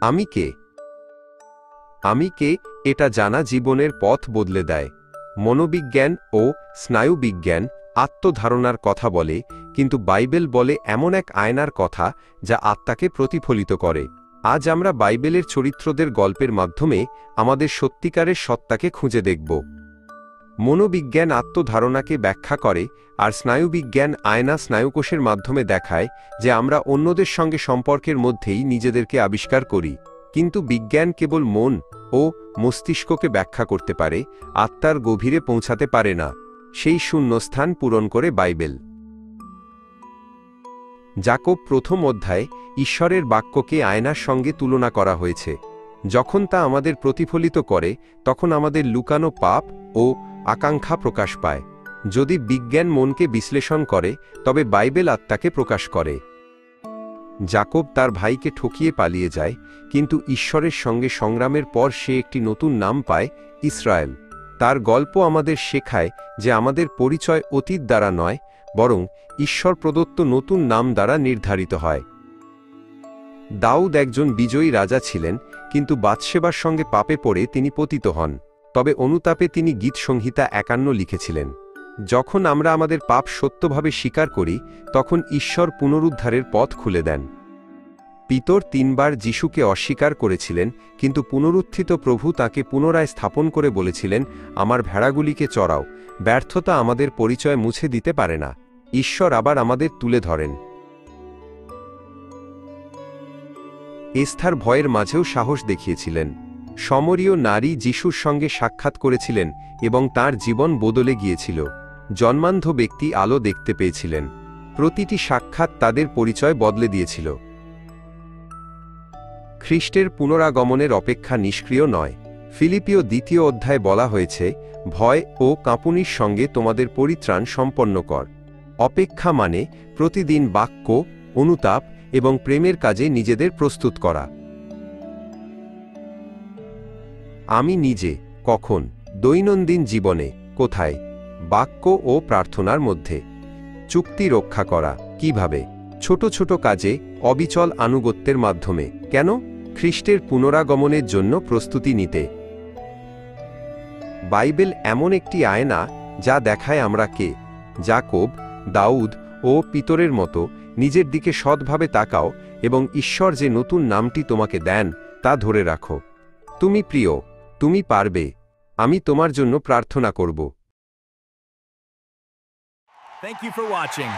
আমি কে? আমি কে এটা জানা জীবনের পথ বদলে দেয়। মনোবিজ্ঞান ও স্নায়ুবিজ্ঞান আত্মধারণার কথা বলে, কিন্তু বাইবেল বলে এমন এক আয়নার কথা যা আত্মাকে প্রতিফলিত করে। আজ আমরা বাইবেলের চরিত্রদের গল্পের মাধ্যমে আমাদের সত্যিকারের সত্তাকে খুঁজে দেখব। মনোবিজ্ঞান আত্মধারণাকে ব্যাখ্যা করে, আর স্নায়ুবিজ্ঞান আয়না স্নায়ুকোষের মাধ্যমে দেখায় যে আমরা অন্যদের সঙ্গে সম্পর্কের মধ্যেই নিজেদেরকে আবিষ্কার করি। কিন্তু বিজ্ঞান কেবল মন ও মস্তিষ্ককে ব্যাখ্যা করতে পারে, আত্মার গভীরে পৌঁছাতে পারে না। সেই শূন্যস্থান পূরণ করে বাইবেল। যাকোব প্রথম অধ্যায়ে ঈশ্বরের বাক্যকে আয়নার সঙ্গে তুলনা করা হয়েছে। যখন তা আমাদের প্রতিফলিত করে, তখন আমাদের লুকানো পাপ ও আকাঙ্ক্ষা প্রকাশ পায়। যদি বিজ্ঞান মনকে বিশ্লেষণ করে, তবে বাইবেল আত্মাকে প্রকাশ করে। যাকোব তার ভাইকে ঠকিয়ে পালিয়ে যায়, কিন্তু ঈশ্বরের সঙ্গে সংগ্রামের পর সে একটি নতুন নাম পায়, ইসরায়েল। তার গল্প আমাদের শেখায় যে আমাদের পরিচয় অতীত দ্বারা নয়, বরং ঈশ্বর প্রদত্ত নতুন নাম দ্বারা নির্ধারিত হয়। দাউদ একজন বিজয়ী রাজা ছিলেন, কিন্তু বাতশেবার সঙ্গে পাপে পড়ে তিনি পতিত হন। তবে অনুতাপে তিনি গীতসংহিতা 51 লিখেছিলেন। যখন আমরা আমাদের পাপ সত্যভাবে স্বীকার করি, তখন ঈশ্বর পুনরুদ্ধারের পথ খুলে দেন। পিতর 3 বার যিশুকে অস্বীকার করেছিলেন, কিন্তু পুনরুত্থিত প্রভু তাকে পুনরায় স্থাপন করে বলেছিলেন, আমার ভেড়াগুলিকে চড়াও। ব্যর্থতা আমাদের পরিচয় মুছে দিতে পারে না। ঈশ্বর আবার আমাদের তুলে ধরেন। এস্থার ভয়ের মাঝেও সাহস দেখিয়েছিলেন। সমরীয় নারী যিশুর সঙ্গে সাক্ষাৎ করেছিলেন এবং তার জীবন বদলে গিয়েছিল। জন্মান্ধ ব্যক্তি আলো দেখতে পেয়েছিলেন। প্রতিটি সাক্ষাৎ তাদের পরিচয় বদলে দিয়েছিল। খ্রিস্টের পুনরাগমনের অপেক্ষা নিষ্ক্রিয় নয়। ফিলিপিও 2 অধ্যায়ে বলা হয়েছে, ভয় ও কাঁপুনির সঙ্গে তোমাদের পরিত্রাণ সম্পন্ন কর। অপেক্ষা মানে প্রতিদিন বাক্য, অনুতাপ এবং প্রেমের কাজে নিজেদের প্রস্তুত করা। আমি নিজে কখন? দৈনন্দিন জীবনে। কোথায়? বাক্য ও প্রার্থনার মধ্যে। চুক্তি রক্ষা করা কিভাবে? ছোট ছোট কাজে, অবিচল আনুগত্যের মাধ্যমে। কেন? খ্রিস্টের পুনরাগমনের জন্য প্রস্তুতি নিতে। বাইবেল এমন একটি আয়না যা দেখায় আমরা কে। যাকোব, দাউদ ও পিতরের মতো নিজের দিকে সৎভাবে তাকাও এবং ঈশ্বর যে নতুন নামটি তোমাকে দেন তা ধরে রাখো। তুমি প্রিয়, তুমি পারবে। আমি তোমার জন্য প্রার্থনা করব। Thank you for watching.